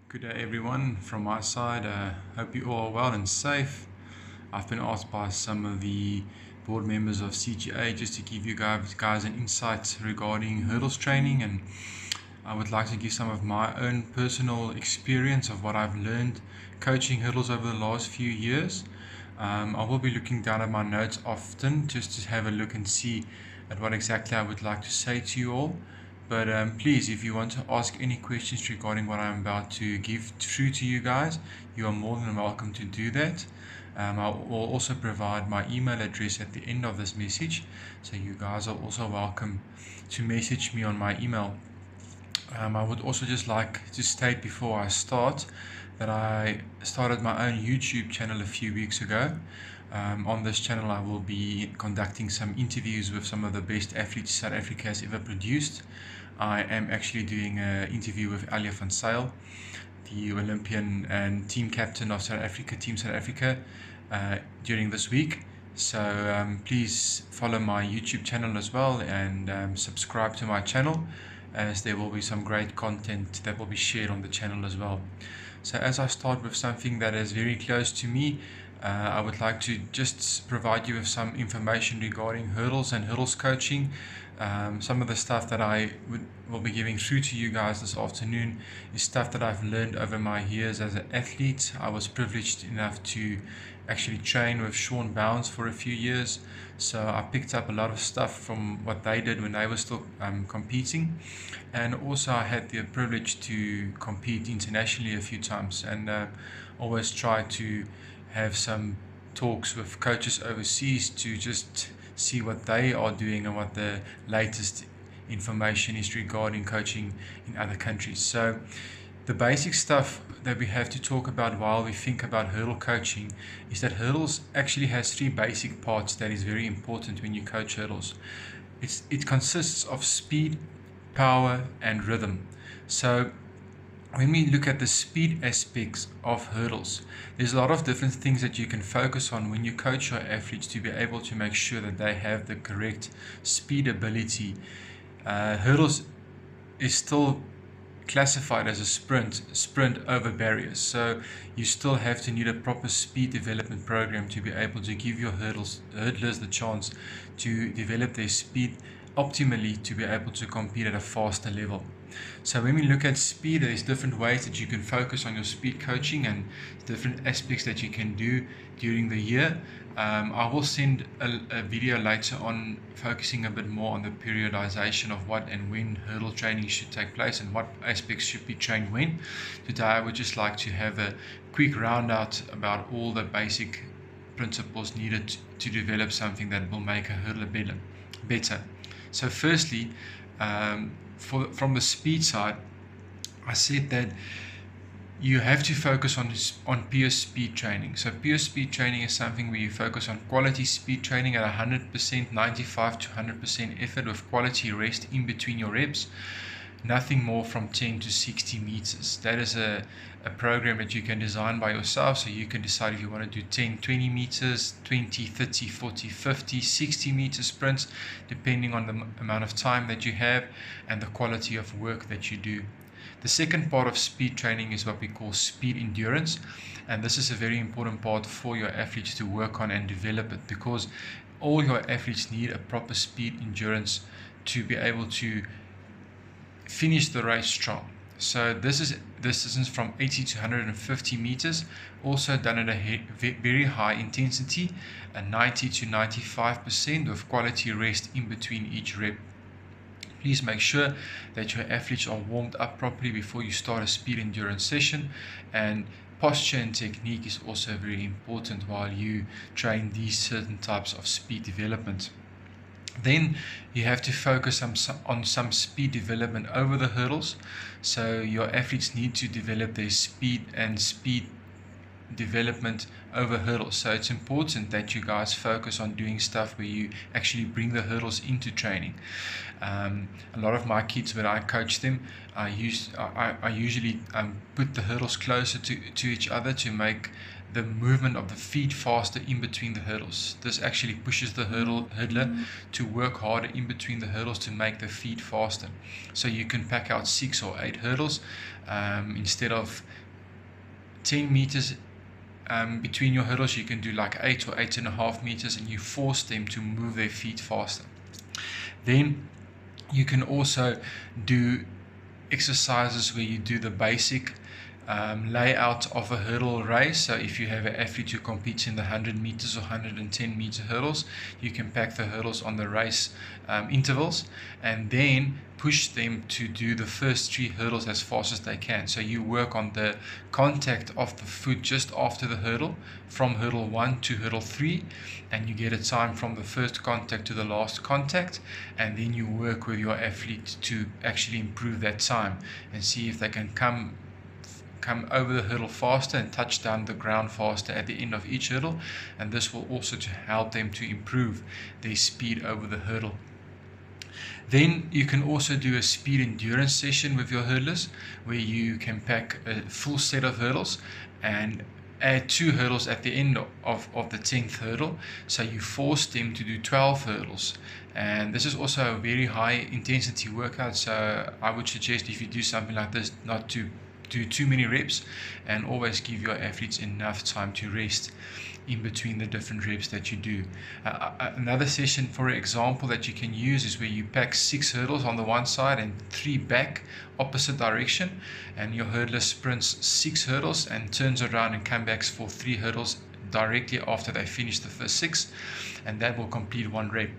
Good day everyone from my side. Hope you all are well and safe. I've been asked by some of the board members of CGA just to give you guys an insight regarding hurdles training, and I would like to give some of my own personal experience of what I've learned coaching hurdles over the last few years. I will be looking down at my notes often just to have a look and see at what exactly I would like to say to you all. But please, if you want to ask any questions regarding what I'm about to give through to you guys, you are more than welcome to do that. I will also provide my email address at the end of this message, so you guys are also welcome to message me on my email. I would also just like to state before I start that I started my own YouTube channel a few weeks ago. On this channel I will be conducting some interviews with some of the best athletes South Africa has ever produced. I am actually doing an interview with Alia van Sail, the Olympian and team captain of Team South Africa, during this week. So please follow my YouTube channel as well, and subscribe to my channel, as there will be some great content that will be shared on the channel as well. So as I start with something that is very close to me, I would like to just provide you with some information regarding hurdles and hurdles coaching. Some of the stuff that I will be giving through to you guys this afternoon is stuff that I've learned over my years as an athlete. I was privileged enough to actually train with Sean Bounds for a few years, so I picked up a lot of stuff from what they did when they were still competing. And also I had the privilege to compete internationally a few times, and always try to have some talks with coaches overseas to just see what they are doing and what the latest information is regarding coaching in other countries. So the basic stuff that we have to talk about while we think about hurdle coaching is that hurdles actually has three basic parts that is very important when you coach hurdles. It consists of speed, power, and rhythm. So when we look at the speed aspects of hurdles, there's a lot of different things that you can focus on when you coach your athletes to be able to make sure that they have the correct speed ability. Hurdles is still classified as a sprint over barriers, so you still have to need a proper speed development program to be able to give your hurdlers the chance to develop their speed optimally to be able to compete at a faster level. So when we look at speed, there's different ways that you can focus on your speed coaching and different aspects that you can do during the year. I will send a video later on focusing a bit more on the periodization of what and when hurdle training should take place and what aspects should be trained when. Today I would just like to have a quick round out about all the basic principles needed to develop something that will make a hurdler better. So firstly, from the speed side, I said that you have to focus on pure speed training. So pure speed training is something where you focus on quality speed training at 100%, 95 to 100% effort with quality rest in between your reps. Nothing more from 10 to 60 meters. That is a program that you can design by yourself, so you can decide if you want to do 10, 20 meters, 20, 30, 40, 50, 60 meter sprints, depending on the amount of time that you have and the quality of work that you do. The second part of speed training is what we call speed endurance, and this is a very important part for your athletes to work on and develop it, because all your athletes need a proper speed endurance to be able to finish the race strong. So this is distance from 80 to 150 meters, also done at a very high intensity, and 90 to 95% with quality rest in between each rep. Please make sure that your athletes are warmed up properly before you start a speed endurance session, and posture and technique is also very important while you train these certain types of speed development. Then you have to focus on some speed development over the hurdles. So your athletes need to develop their speed development over hurdles. So it's important that you guys focus on doing stuff where you actually bring the hurdles into training. A lot of my kids, when I coach them, I usually put the hurdles closer to each other to make the movement of the feet faster in between the hurdles. This actually pushes the hurdler to work harder in between the hurdles to make the feet faster. So you can pack out 6 or 8 hurdles instead of 10 meters between your hurdles. You can do like 8 or 8.5 meters, and you force them to move their feet faster. Then you can also do exercises where you do the basic layout of a hurdle race. So if you have an athlete who competes in the 100 meters or 110 meter hurdles, you can pack the hurdles on the race intervals and then push them to do the first 3 hurdles as fast as they can. So you work on the contact of the foot just after the hurdle, from hurdle 1 to hurdle 3, and you get a time from the first contact to the last contact, and then you work with your athlete to actually improve that time and see if they can come over the hurdle faster and touch down the ground faster at the end of each hurdle, and this will also to help them to improve their speed over the hurdle. Then you can also do a speed endurance session with your hurdlers, where you can pack a full set of hurdles and add 2 hurdles at the end of the 10th hurdle. So you force them to do 12 hurdles. And this is also a very high intensity workout. So I would suggest, if you do something like this, not to do too many reps, and always give your athletes enough time to rest in between the different reps that you do. Another session, for example, that you can use is where you pack 6 hurdles on the one side and 3 back opposite direction, and your hurdler sprints 6 hurdles and turns around and comes back for 3 hurdles directly after they finish the first 6, and that will complete 1 rep.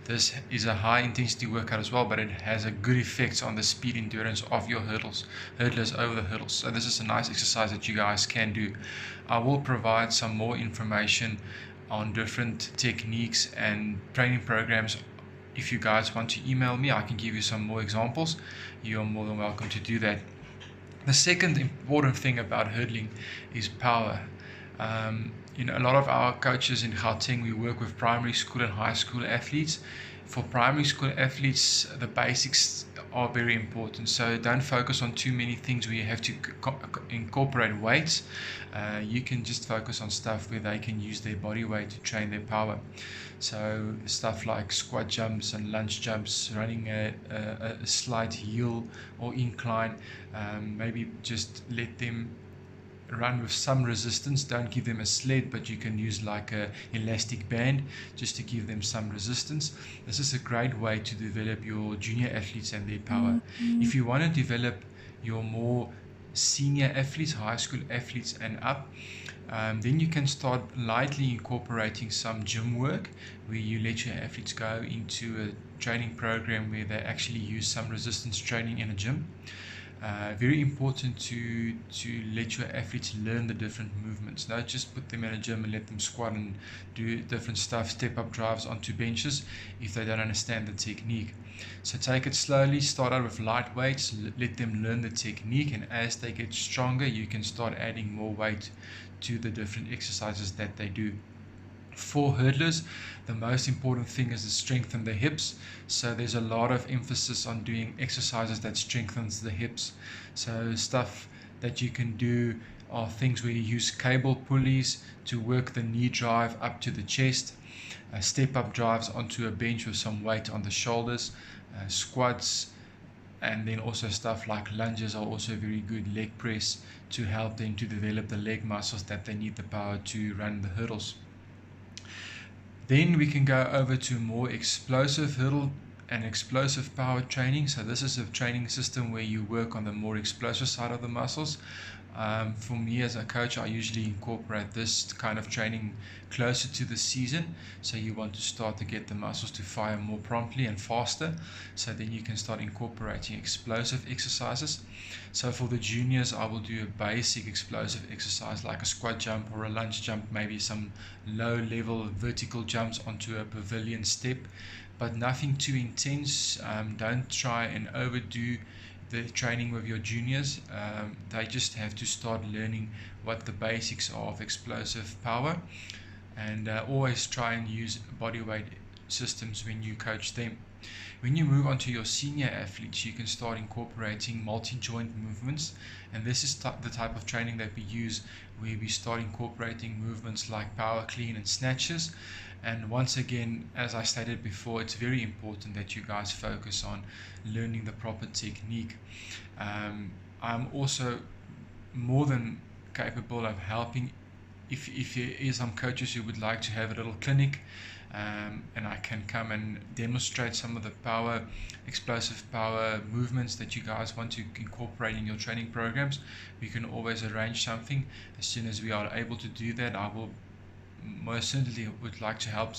This is a high intensity workout as well, but it has a good effect on the speed endurance of your hurdlers over the hurdles. So this is a nice exercise that you guys can do. I will provide some more information on different techniques and training programs. If you guys want to email me, I can give you some more examples. You are more than welcome to do that. The second important thing about hurdling is power. A lot of our coaches in Gauteng, we work with primary school and high school athletes. For primary school athletes, the basics are very important. So don't focus on too many things where you have to incorporate weights. You can just focus on stuff where they can use their body weight to train their power. So stuff like squat jumps and lunge jumps, running a slight hill or incline. Maybe just let them run with some resistance. Don't give them a sled, but you can use like a elastic band just to give them some resistance. This is a great way to develop your junior athletes and their power. If you want to develop your more senior athletes, high school athletes and up, then you can start lightly incorporating some gym work, where you let your athletes go into a training program where they actually use some resistance training in a gym. Very important to let your athletes learn the different movements. Don't just put them in a gym and let them squat and do different stuff, step up drives onto benches, if they don't understand the technique. So take it slowly, start out with light weights, let them learn the technique, and as they get stronger, you can start adding more weight to the different exercises that they do. For hurdlers, the most important thing is to strengthen the hips. So there's a lot of emphasis on doing exercises that strengthens the hips. So stuff that you can do are things where you use cable pulleys to work the knee drive up to the chest, step up drives onto a bench with some weight on the shoulders, squats, and then also stuff like lunges are also very good. Leg press to help them to develop the leg muscles that they need the power to run the hurdles. Then we can go over to more explosive hurdle and explosive power training. So this is a training system where you work on the more explosive side of the muscles. For me as a coach, I usually incorporate this kind of training closer to the season. So you want to start to get the muscles to fire more promptly and faster. So then you can start incorporating explosive exercises. So for the juniors, I will do a basic explosive exercise like a squat jump or a lunge jump, maybe some low level vertical jumps onto a pavilion step, but nothing too intense. Don't try and overdo the training with your juniors. They just have to start learning what the basics are of explosive power, and always try and use body weight systems when you coach them. When you move on to your senior athletes, you can start incorporating multi-joint movements, and this is the type of training that we use, where we start incorporating movements like power clean and snatches. And once again, as I stated before, it's very important that you guys focus on learning the proper technique. I'm also more than capable of helping if there is some coaches who would like to have a little clinic, and I can come and demonstrate some of the explosive power movements that you guys want to incorporate in your training programs. We can always arrange something. As soon as we are able to do that, I will most certainly would like to help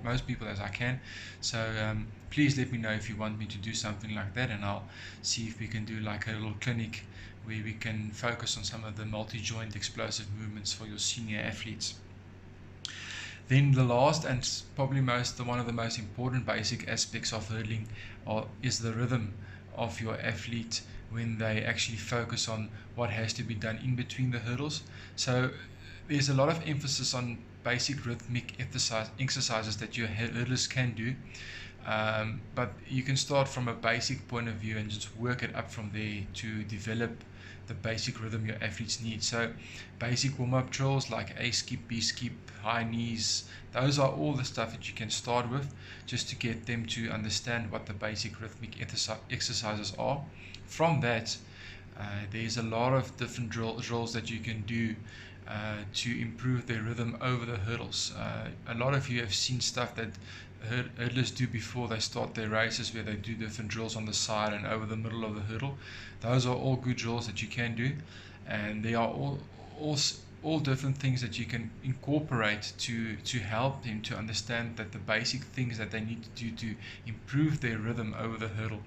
most people as I can. So please let me know if you want me to do something like that, and I'll see if we can do like a little clinic where we can focus on some of the multi-joint explosive movements for your senior athletes. Then the last and probably one of the most important basic aspects of hurdling is the rhythm of your athlete when they actually focus on what has to be done in between the hurdles. So there's a lot of emphasis on basic rhythmic exercises that your hurdlers can do, but you can start from a basic point of view and just work it up from there to develop the basic rhythm your athletes need. So basic warm-up drills like A skip, B skip, high knees, those are all the stuff that you can start with, just to get them to understand what the basic rhythmic exercises are. From that, there's a lot of different drills that you can do to improve their rhythm over the hurdles. A lot of you have seen stuff that hurdlers do before they start their races, where they do different drills on the side and over the middle of the hurdle. Those are all good drills that you can do, and they are all different things that you can incorporate to help them to understand that the basic things that they need to do to improve their rhythm over the hurdle.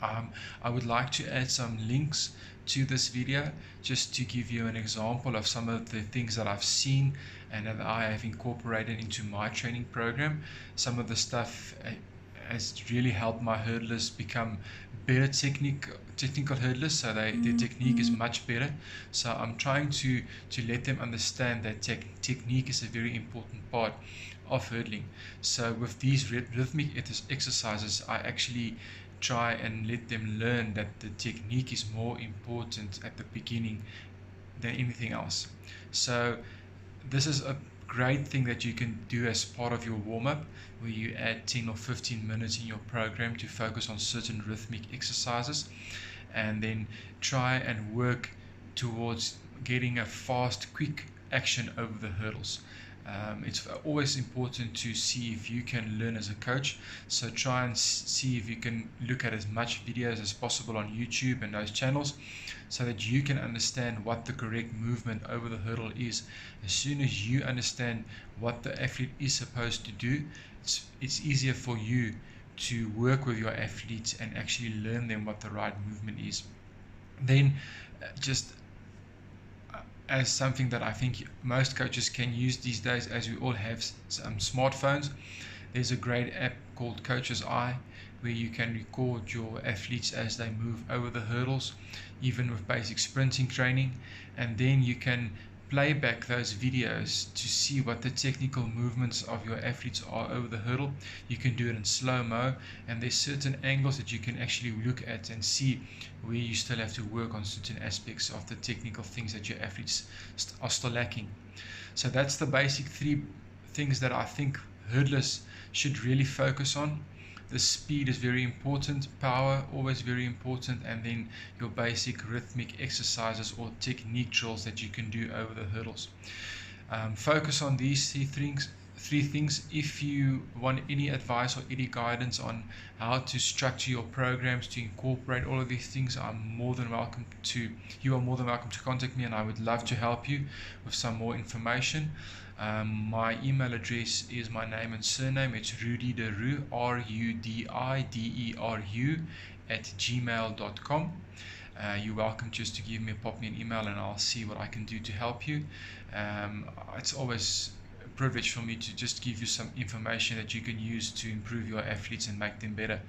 I would like to add some links to this video just to give you an example of some of the things that I've seen and that I have incorporated into my training program. Some of the stuff has really helped my hurdlers become better technical hurdlers, so their technique is much better. So I'm trying to let them understand that technique is a very important part of hurdling. So with these rhythmic exercises, I actually try and let them learn that the technique is more important at the beginning than anything else. So this is a great thing that you can do as part of your warm-up, where you add 10 or 15 minutes in your program to focus on certain rhythmic exercises, and then try and work towards getting a fast, quick action over the hurdles. It's always important to see if you can learn as a coach, so try and see if you can look at as much videos as possible on YouTube and those channels, so that you can understand what the correct movement over the hurdle is. As soon as you understand what the athlete is supposed to do, it's easier for you to work with your athletes and actually learn them what the right movement is. Then just as something that I think most coaches can use these days, as we all have some smartphones, there's a great app called Coach's Eye, where you can record your athletes as they move over the hurdles, even with basic sprinting training, and then you can play back those videos to see what the technical movements of your athletes are over the hurdle. You can do it in slow-mo, and there's certain angles that you can actually look at and see where you still have to work on certain aspects of the technical things that your athletes are still lacking. So that's the basic 3 things that I think hurdlers should really focus on. The speed is very important, power always very important, and then your basic rhythmic exercises or technique drills that you can do over the hurdles. Focus on these 3 things. If you want any advice or any guidance on how to structure your programs to incorporate all of these things, you are more than welcome to contact me, and I would love to help you with some more information. My email address is my name and surname. It's Rudi Deru, RUDIDERU @gmail.com. You're welcome just to pop me an email, and I'll see what I can do to help you. It's always a privilege for me to just give you some information that you can use to improve your athletes and make them better,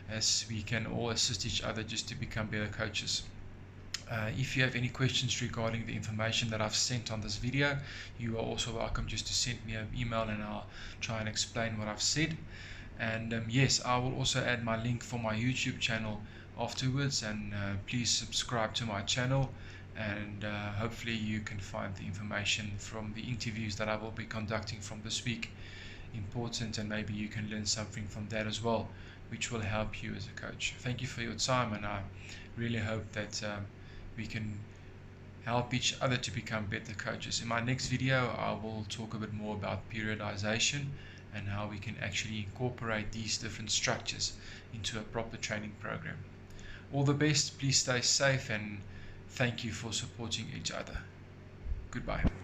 as we can all assist each other just to become better coaches. If you have any questions regarding the information that I've sent on this video, you are also welcome just to send me an email, and I'll try and explain what I've said. And yes, I will also add my link for my YouTube channel afterwards, and please subscribe to my channel, and hopefully you can find the information from the interviews that I will be conducting from this week important, and maybe you can learn something from that as well, which will help you as a coach. Thank you for your time, and I really hope that we can help each other to become better coaches. In my next video, I will talk a bit more about periodization and how we can actually incorporate these different structures into a proper training program. All the best, please stay safe, and thank you for supporting each other. Goodbye.